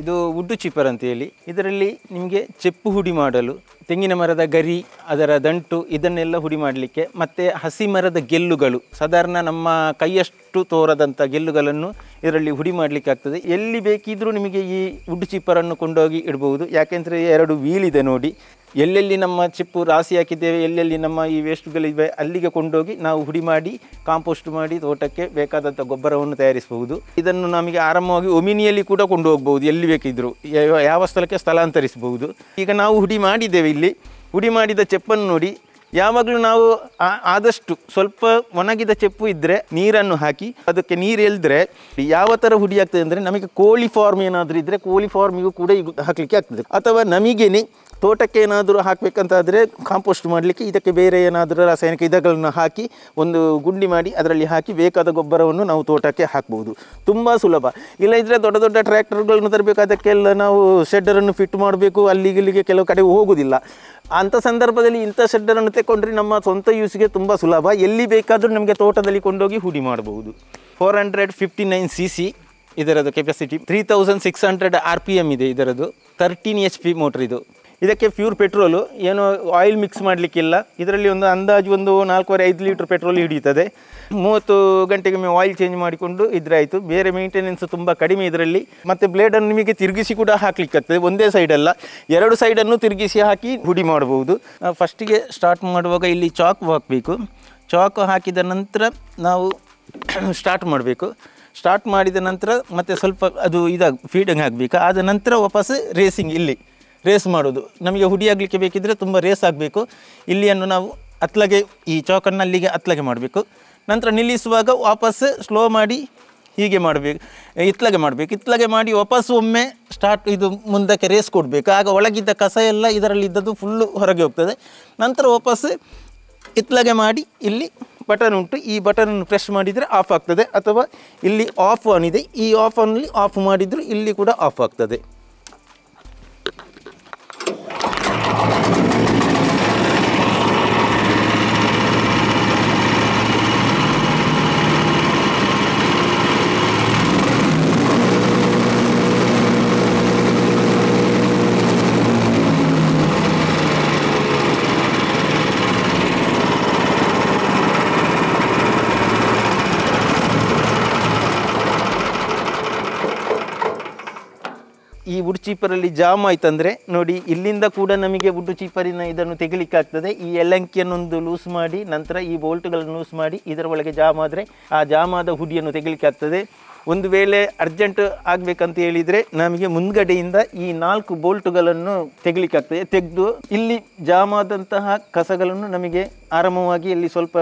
ಇದು wood chipper ಅಂತ ಹೇಳಿ. ಇದರಲ್ಲಿ ನಿಮಗೆ ಚೆಪ್ಪು ಹುಡಿ ಮಾಡಲು, ತೆಂಗಿನ ಮರದ ಗರಿ, ಅದರ ದಂಟು ಇದನ್ನೆಲ್ಲ ಹುಡಿ ಮಾಡಲಿಕ್ಕೆ, ಮತ್ತು ಹಸಿ ಮರದ ಗೆಲ್ಲುಗಳು, ಸಾಧಾರಣ ನಮ್ಮ ಕೈಯಷ್ಟು ತೋರದಂಥ ಗೆಲ್ಲುಗಳನ್ನು ಇದರಲ್ಲಿ ಹುಡಿ ಮಾಡಲಿಕ್ಕೆ ಆಗ್ತದೆ. ಎಲ್ಲಿ ಬೇಕಿದ್ದರೂ ನಿಮಗೆ ಈ ವುಡ್ ಚಿಪ್ಪರನ್ನು ಕೊಂಡೋಗಿ ಇಡ್ಬೋದು. ಯಾಕೆಂದರೆ 2 ವೀಲ್ ಇದೆ ನೋಡಿ. ಎಲ್ಲೆಲ್ಲಿ ನಮ್ಮ ಚಿಪ್ಪು ರಾಶಿ ಹಾಕಿದ್ದೇವೆ, ಎಲ್ಲೆಲ್ಲಿ ನಮ್ಮ ಈ ವೇಸ್ಟ್ಗಳಿವೆ ಅಲ್ಲಿಗೆ ಕೊಂಡೋಗಿ ನಾವು ಹುಡಿ ಮಾಡಿ ಕಾಂಪೋಸ್ಟ್ ಮಾಡಿ ತೋಟಕ್ಕೆ ಬೇಕಾದಂಥ ಗೊಬ್ಬರವನ್ನು ತಯಾರಿಸಬಹುದು. ಇದನ್ನು ನಮಗೆ ಆರಾಮವಾಗಿ ಒಮಿನಿಯಲ್ಲಿ ಕೂಡ ಕೊಂಡು ಹೋಗ್ಬೋದು, ಎಲ್ಲಿ ಬೇಕಿದ್ದರೂ ಯಾವ ಸ್ಥಳಕ್ಕೆ ಸ್ಥಳಾಂತರಿಸಬಹುದು. ಈಗ ನಾವು ಹುಡಿ ಮಾಡಿದ್ದೇವೆ. ಇಲ್ಲಿ ಹುಡಿ ಮಾಡಿದ ಚೆಪ್ಪನ್ನು ನೋಡಿ, ಯಾವಾಗಲೂ ನಾವು ಆದಷ್ಟು ಸ್ವಲ್ಪ ಒಣಗಿದ ಚೆಪ್ಪು ಇದ್ದರೆ ನೀರನ್ನು ಹಾಕಿ ಅದಕ್ಕೆ ನೀರು ಎಳೆದ್ರೆ ಯಾವ ಥರ ಹುಡಿ ಆಗ್ತದೆ ಅಂದರೆ, ನಮಗೆ ಕೋಳಿ ಫಾರ್ಮ್ ಏನಾದರೂ ಇದ್ದರೆ ಕೋಳಿ ಫಾರ್ಮಿಗೂ ಕೂಡ ಈಗ ಹಾಕಲಿಕ್ಕೆ ಆಗ್ತದೆ. ಅಥವಾ ನಮಗೇನೆ ತೋಟಕ್ಕೆ ಏನಾದರೂ ಹಾಕಬೇಕಂತಾದರೆ ಕಾಂಪೋಸ್ಟ್ ಮಾಡಲಿಕ್ಕೆ ಇದಕ್ಕೆ ಬೇರೆ ಏನಾದರೂ ರಾಸಾಯನಿಕ ಇದಗಳನ್ನು ಹಾಕಿ ಒಂದು ಗುಂಡಿ ಮಾಡಿ ಅದರಲ್ಲಿ ಹಾಕಿ ಬೇಕಾದ ಗೊಬ್ಬರವನ್ನು ನಾವು ತೋಟಕ್ಕೆ ಹಾಕ್ಬೋದು. ತುಂಬ ಸುಲಭ. ಇಲ್ಲದಿದ್ದರೆ ದೊಡ್ಡ ದೊಡ್ಡ ಟ್ರ್ಯಾಕ್ಟರ್ಗಳನ್ನು ತರಬೇಕು, ಅದಕ್ಕೆಲ್ಲ ನಾವು ಶೆಡ್ಡರನ್ನು ಫಿಟ್ ಮಾಡಬೇಕು, ಅಲ್ಲಿಗೆ ಕೆಲವು ಕಡೆ ಹೋಗೋದಿಲ್ಲ. ಅಂಥ ಸಂದರ್ಭದಲ್ಲಿ ಇಂಥ ಶೆಡ್ಡರನ್ನು ತೆಕೊಂಡ್ರೆ ನಮ್ಮ ಸ್ವಂತ ಯೂಸಿಗೆ ತುಂಬ ಸುಲಭ. ಎಲ್ಲಿ ಬೇಕಾದರೂ ನಮಗೆ ತೋಟದಲ್ಲಿ ಕೊಂಡೋಗಿ ಹುಡಿ ಮಾಡಬಹುದು. 459 cc ಇದರದ್ದು ಕೆಪಾಸಿಟಿ, 3600 RPM ಇದೆ ಇದರದ್ದು, 13 HP ಮೋಟ್ರ್ ಇದು. ಇದಕ್ಕೆ ಪ್ಯೂರ್ ಪೆಟ್ರೋಲು, ಏನು ಆಯಿಲ್ ಮಿಕ್ಸ್ ಮಾಡಲಿಕ್ಕಿಲ್ಲ. ಇದರಲ್ಲಿ ಒಂದು ಅಂದಾಜು 4.5 ಲೀಟ್ರ್ ಪೆಟ್ರೋಲ್ ಹಿಡಿಯುತ್ತದೆ. 30 ಗಂಟೆಗೊಮ್ಮೆ ಆಯಿಲ್ ಚೇಂಜ್ ಮಾಡಿಕೊಂಡು ಇದ್ರೆ ಆಯಿತು. ಬೇರೆ ಮೇಂಟೆನೆನ್ಸ್ ತುಂಬ ಕಡಿಮೆ ಇದರಲ್ಲಿ. ಮತ್ತು ಬ್ಲೇಡನ್ನು ನಿಮಗೆ ತಿರುಗಿಸಿ ಕೂಡ ಹಾಕಲಿಕ್ಕಾಗ್ತದೆ, ಒಂದೇ ಸೈಡಲ್ಲ 2 ಸೈಡನ್ನು ತಿರುಗಿಸಿ ಹಾಕಿ ಹುಡಿ ಮಾಡಬಹುದು. ಫಸ್ಟಿಗೆ ಸ್ಟಾರ್ಟ್ ಮಾಡುವಾಗ ಇಲ್ಲಿ ಚಾಕು ಹಾಕಬೇಕು. ಚಾಕು ಹಾಕಿದ ನಂತರ ನಾವು ಸ್ಟಾರ್ಟ್ ಮಾಡಬೇಕು. ಸ್ಟಾರ್ಟ್ ಮಾಡಿದ ನಂತರ ಮತ್ತೆ ಸ್ವಲ್ಪ ಅದು ಫೀಡಿಂಗ್ ಆಗಬೇಕು. ಆದ ನಂತರ ವಾಪಸ್ ರೇಸಿಂಗ್, ಇಲ್ಲಿ ರೇಸ್ ಮಾಡೋದು. ನಮಗೆ ಹುಡಿ ಆಗಲಿಕ್ಕೆ ಬೇಕಿದ್ದರೆ ತುಂಬ ರೇಸ್ ಆಗಬೇಕು. ಇಲ್ಲಿಯನ್ನು ನಾವು ಅತ್ಲಗೆ ಈ ಚಾಕನ್ನು ಅಲ್ಲಿಗೆ ಅತ್ಲಗೆ ಮಾಡಬೇಕು. ನಂತರ ನಿಲ್ಲಿಸುವಾಗ ವಾಪಸ್ ಸ್ಲೋ ಮಾಡಿ ಹೀಗೆ ಮಾಡಬೇಕು, ಇತ್ಲಗೆ ಮಾಡಿ ವಾಪಸ್ ಒಮ್ಮೆ ಸ್ಟಾರ್ಟ್ ಇದು ಮುಂದಕ್ಕೆ ರೇಸ್ ಕೊಡಬೇಕು. ಆಗ ಒಳಗಿದ್ದ ಕಸ ಎಲ್ಲ ಇದರಲ್ಲಿದ್ದದ್ದು ಫುಲ್ಲು ಹೊರಗೆ ಹೋಗ್ತದೆ. ನಂತರ ವಾಪಸ್ ಇತ್ಲಗೆ ಮಾಡಿ ಇಲ್ಲಿ ಬಟನ್ ಉಂಟು, ಈ ಬಟನನ್ನು ಪ್ರೆಸ್ ಮಾಡಿದರೆ ಆಫ್ ಆಗ್ತದೆ. ಅಥವಾ ಇಲ್ಲಿ ಆಫ್ ಆನ್ ಇದೆ, ಈ ಆಫ್ ಆನಲ್ಲಿ ಆಫ್ ಮಾಡಿದರೂ ಇಲ್ಲಿ ಕೂಡ ಆಫ್ ಆಗ್ತದೆ. ಈ ವುಡ್ ಚೀಪರಲ್ಲಿ ಜಾಮ್ ಆಯ್ತಂದರೆ ನೋಡಿ, ಇಲ್ಲಿಂದ ಕೂಡ ನಮಗೆ ವುಡ್ ಚೀಪರಿನ ಇದನ್ನು ತೆಗಿಲಿಕ್ಕಾಗ್ತದೆ. ಈ ಎಲ್ಲಂಕಿಯನ್ನೊಂದು ಲೂಸ್ ಮಾಡಿ ನಂತರ ಈ ಬೋಲ್ಟ್ಗಳನ್ನು ಲೂಸ್ ಮಾಡಿ ಇದರ ಒಳಗೆ ಜಾಮ್ ಆದರೆ ಆ ಜಾಮ್ ಆದ ಹುಡಿಯನ್ನು ತೆಗಿಲಿಕ್ಕಾಗ್ತದೆ. ಒಂದು ವೇಳೆ ಅರ್ಜೆಂಟ್ ಆಗಬೇಕಂತ ಹೇಳಿದರೆ ನಮಗೆ ಮುಂದ್ಗಡೆಯಿಂದ ಈ 4 ಬೋಲ್ಟುಗಳನ್ನು ತೆಗಿಲಿಕ್ಕಾಗ್ತದೆ. ತೆಗೆದು ಇಲ್ಲಿ ಜಾಮ್ ಆದಂತಹ ಕಸಗಳನ್ನು ನಮಗೆ ಆರಾಮವಾಗಿ ಇಲ್ಲಿ ಸ್ವಲ್ಪ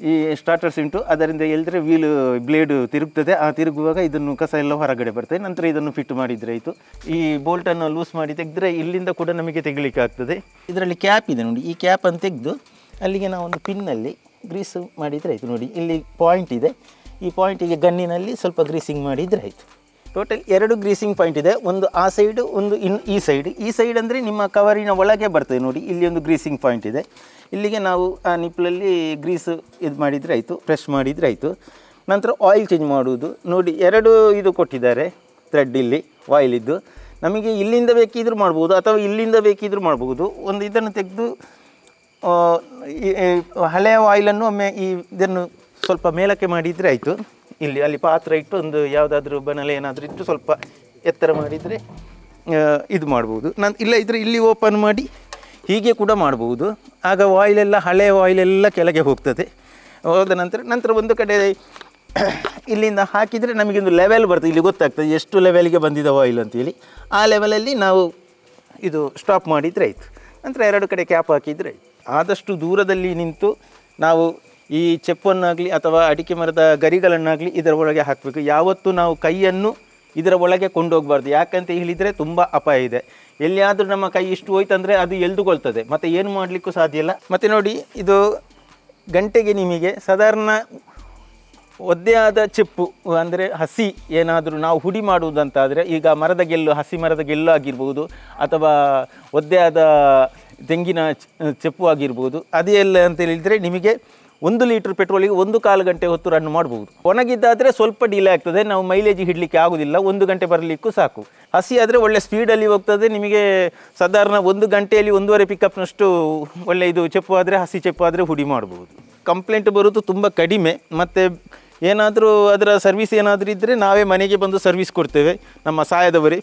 ಈ ಸ್ಟಾರ್ಟರ್ಸ್ ಉಂಟು, ಅದರಿಂದ ಎಳೆದ್ರೆ ಬ್ಲೇಡ್ ತಿರುಗ್ತದೆ. ಆ ತಿರುಗುವಾಗ ಇದನ್ನು ಕಸ ಎಲ್ಲ ಹೊರಗಡೆ ಬರ್ತದೆ. ನಂತರ ಇದನ್ನು ಫಿಟ್ ಮಾಡಿದರೆ ಆಯಿತು. ಈ ಬೋಲ್ಟನ್ನು ಲೂಸ್ ಮಾಡಿ ತೆಗೆದ್ರೆ ಇಲ್ಲಿಂದ ಕೂಡ ನಮಗೆ ತೆಗಿಲಿಕ್ಕೆ ಆಗ್ತದೆ. ಇದರಲ್ಲಿ ಕ್ಯಾಪ್ ಇದೆ ನೋಡಿ, ಈ ಕ್ಯಾಪನ್ನು ತೆಗೆದು ಅಲ್ಲಿಗೆ ನಾವು ಒಂದು ಪಿನ್ನಲ್ಲಿ ಗ್ರೀಸ್ ಮಾಡಿದರೆ ಆಯಿತು. ನೋಡಿ ಇಲ್ಲಿ ಪಾಯಿಂಟ್ ಇದೆ, ಈ ಪಾಯಿಂಟಿಗೆ ಗನ್ನಿನಲ್ಲಿ ಸ್ವಲ್ಪ ಗ್ರೀಸಿಂಗ್ ಮಾಡಿದರೆ ಆಯಿತು. ಟೋಟಲ್ 2 ಗ್ರೀಸಿಂಗ್ ಪಾಯಿಂಟ್ ಇದೆ, ಒಂದು ಆ ಸೈಡು ಒಂದು ಈ ಸೈಡ್. ಈ ಸೈಡ್ ಅಂದರೆ ನಿಮ್ಮ ಕವರಿನ ಒಳಗೆ ಬರ್ತದೆ ನೋಡಿ, ಇಲ್ಲಿ ಒಂದು ಗ್ರೀಸಿಂಗ್ ಪಾಯಿಂಟ್ ಇದೆ. ಇಲ್ಲಿಗೆ ನಾವು ಆ ನಿಪ್ಪಲಲ್ಲಿ ಗ್ರೀಸ್ ಇದು ಮಾಡಿದರೆ ಆಯಿತು, ಪ್ರೆಸ್ ಮಾಡಿದರೆ ಆಯಿತು. ನಂತರ ಆಯಿಲ್ ಚೇಂಜ್ ಮಾಡುವುದು ನೋಡಿ, 2 ಇದು ಕೊಟ್ಟಿದ್ದಾರೆ ಥ್ರೆಡ್ ಇಲ್ಲಿ ಆಯಿಲಿದ್ದು. ನಮಗೆ ಇಲ್ಲಿಂದ ಬೇಕಿದ್ರೂ ಮಾಡ್ಬೋದು ಅಥವಾ ಇಲ್ಲಿಂದ ಬೇಕಿದ್ರೂ ಮಾಡ್ಬೋದು. ಒಂದು ಇದನ್ನು ತೆಗೆದು ಹಳೆಯ ಆಯಿಲನ್ನು ಒಮ್ಮೆ ಇದನ್ನು ಸ್ವಲ್ಪ ಮೇಲಕ್ಕೆ ಮಾಡಿದರೆ ಆಯಿತು. ಅಲ್ಲಿ ಪಾತ್ರ ಇಟ್ಟು ಒಂದು ಯಾವುದಾದ್ರೂ ಬನಲೆ ಏನಾದರೂ ಇಟ್ಟು ಸ್ವಲ್ಪ ಎತ್ತರ ಮಾಡಿದರೆ ಇದು ಮಾಡ್ಬೋದು. ಇಲ್ಲ ಇದ್ದರೆ ಇಲ್ಲಿ ಓಪನ್ ಮಾಡಿ ಹೀಗೆ ಕೂಡ ಮಾಡ್ಬೋದು. ಆಗ ಆಯಿಲೆಲ್ಲ ಹಳೆಯ ಆಯಿಲೆಲ್ಲ ಕೆಳಗೆ ಹೋಗ್ತದೆ. ಹೋದ ನಂತರ ಒಂದು ಕಡೆ ಇಲ್ಲಿಂದ ಹಾಕಿದರೆ ನಮಗೊಂದು ಲೆವೆಲ್ ಬರ್ತದೆ, ಇಲ್ಲಿ ಗೊತ್ತಾಗ್ತದೆ ಎಷ್ಟು ಲೆವೆಲ್ಗೆ ಬಂದಿದೆ ಆಯಿಲ್ ಅಂತೇಳಿ. ಆ ಲೆವೆಲಲ್ಲಿ ನಾವು ಇದು ಸ್ಟಾಪ್ ಮಾಡಿದರೆ ಆಯಿತು. ನಂತರ 2 ಕಡೆ ಕ್ಯಾಪ್ ಹಾಕಿದರೆ ಆಯಿತು. ಆದಷ್ಟು ದೂರದಲ್ಲಿ ನಿಂತು ನಾವು ಈ ಚೆಪ್ಪನ್ನಾಗಲಿ ಅಥವಾ ಅಡಿಕೆ ಮರದ ಗರಿಗಳನ್ನಾಗಲಿ ಇದರ ಒಳಗೆ ಹಾಕಬೇಕು. ಯಾವತ್ತೂ ನಾವು ಕೈಯನ್ನು ಇದರ ಒಳಗೆ ಕೊಂಡೋಗಬಾರ್ದು. ಯಾಕಂತ ಹೇಳಿದರೆ ತುಂಬ ಅಪಾಯ ಇದೆ. ಎಲ್ಲಿಯಾದರೂ ನಮ್ಮ ಕೈ ಇಷ್ಟು ಹೋಯ್ತಂದರೆ ಅದು ಎಳೆದುಕೊಳ್ತದೆ, ಮತ್ತು ಏನು ಮಾಡಲಿಕ್ಕೂ ಸಾಧ್ಯ ಇಲ್ಲ. ಮತ್ತು ನೋಡಿ, ಇದು ಗಂಟೆಗೆ ನಿಮಗೆ ಸಾಧಾರಣ ಒದ್ದೆಯಾದ ಚೆಪ್ಪು ಅಂದರೆ ಹಸಿ ಏನಾದರೂ ನಾವು ಹುಡಿ ಮಾಡುವುದಂತಾದರೆ, ಈಗ ಮರದ ಗೆಲ್ಲು, ಹಸಿ ಮರದ ಗೆಲ್ಲು ಆಗಿರ್ಬೋದು ಅಥವಾ ಒದ್ದೆಯಾದ ತೆಂಗಿನ ಚೆಪ್ಪು ಆಗಿರ್ಬೋದು, ಅದೇ ಎಲ್ಲ ಅಂತ ಹೇಳಿದರೆ ನಿಮಗೆ 1 ಲೀಟ್ರ್ ಪೆಟ್ರೋಲಿಗೆ 1/4 ಗಂಟೆ ಹೊತ್ತು ರನ್ ಮಾಡ್ಬೋದು. ಒಣಗಿದ್ದಾದರೆ ಸ್ವಲ್ಪ ಡಿಲೇ ಆಗ್ತದೆ, ನಾವು ಮೈಲೇಜ್ ಹಿಡಲಿಕ್ಕೆ ಆಗೋದಿಲ್ಲ, 1 ಗಂಟೆ ಬರಲಿಕ್ಕೂ ಸಾಕು. ಹಸಿ ಆದರೆ ಒಳ್ಳೆ ಸ್ಪೀಡಲ್ಲಿ ಹೋಗ್ತದೆ, ನಿಮಗೆ ಸಾಧಾರಣ 1 ಗಂಟೆಯಲ್ಲಿ 1.5 ಪಿಕಪ್ನಷ್ಟು ಒಳ್ಳೆ ಇದು ಚೆಪ್ಪು ಆದರೆ, ಹಸಿ ಚೆಪ್ಪು ಆದರೆ ಹುಡಿ ಮಾಡ್ಬೋದು. ಕಂಪ್ಲೇಂಟ್ ಬರೋದು ತುಂಬ ಕಡಿಮೆ. ಮತ್ತು ಏನಾದರೂ ಅದರ ಸರ್ವಿಸ್ ಏನಾದರೂ ಇದ್ದರೆ ನಾವೇ ಮನೆಗೆ ಬಂದು ಸರ್ವಿಸ್ ಕೊಡ್ತೇವೆ, ನಮ್ಮ ಸಹಾಯದವರೇ.